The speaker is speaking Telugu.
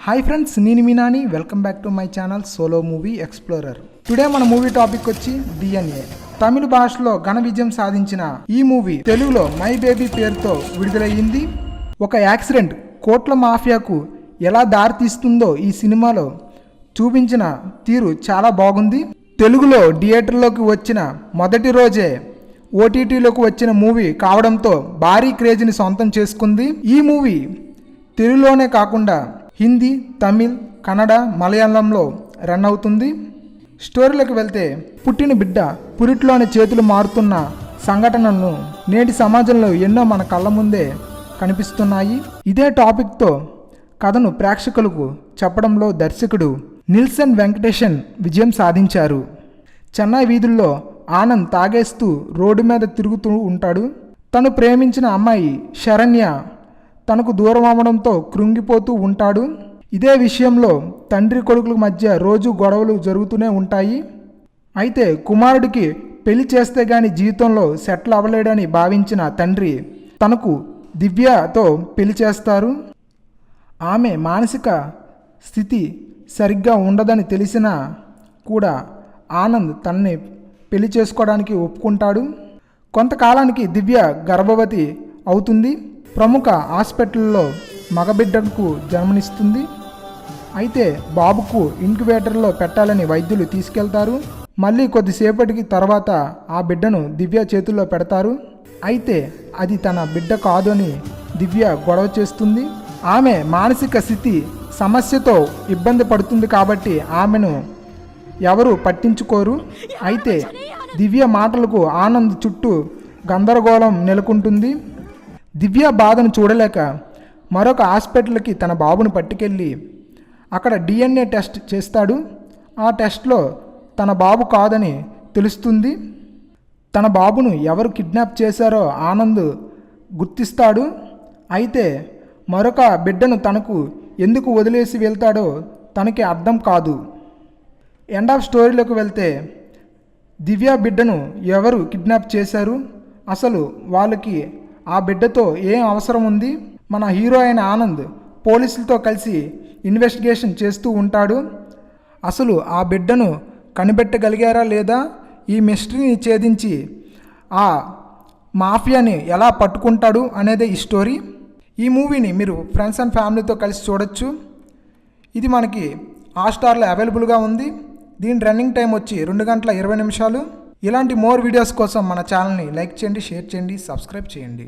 హాయ్ ఫ్రెండ్స్, నేను మీ Nani. Welcome back to my channel solo movie explorer. Today మన మూవీ టాపిక్ వచ్చి డిఎన్ఏ. తమిళ భాషలో ఘన విజయం సాధించిన ఈ మూవీ తెలుగులో మై బేబీ పేరుతో విడుదలయ్యింది. ఒక యాక్సిడెంట్ కోట్ల మాఫియాకు ఎలా దారితీస్తుందో ఈ సినిమాలో చూపించిన తీరు చాలా బాగుంది. తెలుగులో థియేటర్లోకి వచ్చిన మొదటి రోజే ఓటీటీలోకి వచ్చిన మూవీ కావడంతో భారీ క్రేజ్ని సొంతం చేసుకుంది. ఈ మూవీ తెలుగులోనే కాకుండా హిందీ, తమిళ్, కన్నడ, మలయాళంలో రన్ అవుతుంది. స్టోరీలోకి వెళ్తే పుట్టిన బిడ్డ పురిట్లోని చేతులు మారుతున్న సంఘటనలను నేటి సమాజంలో ఎన్నో మన కళ్ళ ముందే కనిపిస్తున్నాయి. ఇదే టాపిక్తో కథను ప్రేక్షకులకు చెప్పడంలో దర్శకుడు నిల్సన్ వెంకటేషన్ విజయం సాధించారు. చెన్నై వీధుల్లో ఆనంద్ తాగేస్తూ రోడ్డు మీద తిరుగుతూ ఉంటాడు. తను ప్రేమించిన అమ్మాయి శరణ్య తనకు దూరం అవ్వడంతో కృంగిపోతూ ఉంటాడు. ఇదే విషయంలో తండ్రి కొడుకుల మధ్య రోజు గొడవలు జరుగుతూనే ఉంటాయి. అయితే కుమారుడికి పెళ్లి చేస్తే గాని జీవితంలో సెటిల్ అవ్వలేడని భావించిన తండ్రి తనకు దివ్యతో పెళ్లి చేస్తారు. ఆమె మానసిక స్థితి సరిగ్గా ఉండదని తెలిసినా కూడా ఆనంద్ తనని పెళ్లి చేసుకోవడానికి ఒప్పుకుంటాడు. కొంతకాలానికి దివ్య గర్భవతి అవుతుంది. ప్రముఖ హాస్పిటల్లో మగబిడ్డకు జన్మనిస్తుంది. అయితే బాబుకు ఇంక్యుబేటర్లో పెట్టాలని వైద్యులు తీసుకెళ్తారు. మళ్ళీ కొద్దిసేపటికి తర్వాత ఆ బిడ్డను దివ్య చేతుల్లో పెడతారు. అయితే అది తన బిడ్డ కాదు అని దివ్య గొడవ చేస్తుంది. ఆమె మానసిక స్థితి సమస్యతో ఇబ్బంది పడుతుంది కాబట్టి ఆమెను ఎవరు పట్టించుకోరు. అయితే దివ్య మాటలకు ఆనంద్ చుట్టూ గందరగోళం నెలకొంటుంది. దివ్య బాధను చూడలేక మరొక హాస్పిటల్కి తన బాబును పట్టుకెళ్ళి అక్కడ డిఎన్ఏ టెస్ట్ చేస్తాడు. ఆ టెస్ట్లో తన బాబు కాదని తెలుస్తుంది. తన బాబును ఎవరు కిడ్నాప్ చేశారో ఆనంద్ గుర్తిస్తాడు. అయితే మరొక బిడ్డను తనకు ఎందుకు వదిలేసి వెళ్తాడో తనకి అర్థం కాదు. ఎండ్ ఆఫ్ స్టోరీలోకి వెళ్తే దివ్య బిడ్డను ఎవరు కిడ్నాప్ చేశారు, అసలు వాళ్ళకి ఆ బిడ్డతో ఏం అవసరం ఉంది? మన హీరో అయిన ఆనంద్ పోలీసులతో కలిసి ఇన్వెస్టిగేషన్ చేస్తూ ఉంటాడు. అసలు ఆ బిడ్డను కనిపెట్టగలిగారా లేదా, ఈ మిస్టరీని ఛేదించి ఆ మాఫియాని ఎలా పట్టుకుంటాడు అనేదే ఈ స్టోరీ. ఈ మూవీని మీరు ఫ్రెండ్స్ అండ్ ఫ్యామిలీతో కలిసి చూడొచ్చు. ఇది మనకి హాట్‌స్టార్లో అవైలబుల్గా ఉంది. దీని రన్నింగ్ టైం వచ్చి 2 గంటల 20 నిమిషాలు. ఇలాంటి మోర్ వీడియోస్ కోసం మన ఛానల్ని లైక్ చేయండి, షేర్ చేయండి, సబ్స్క్రైబ్ చేయండి.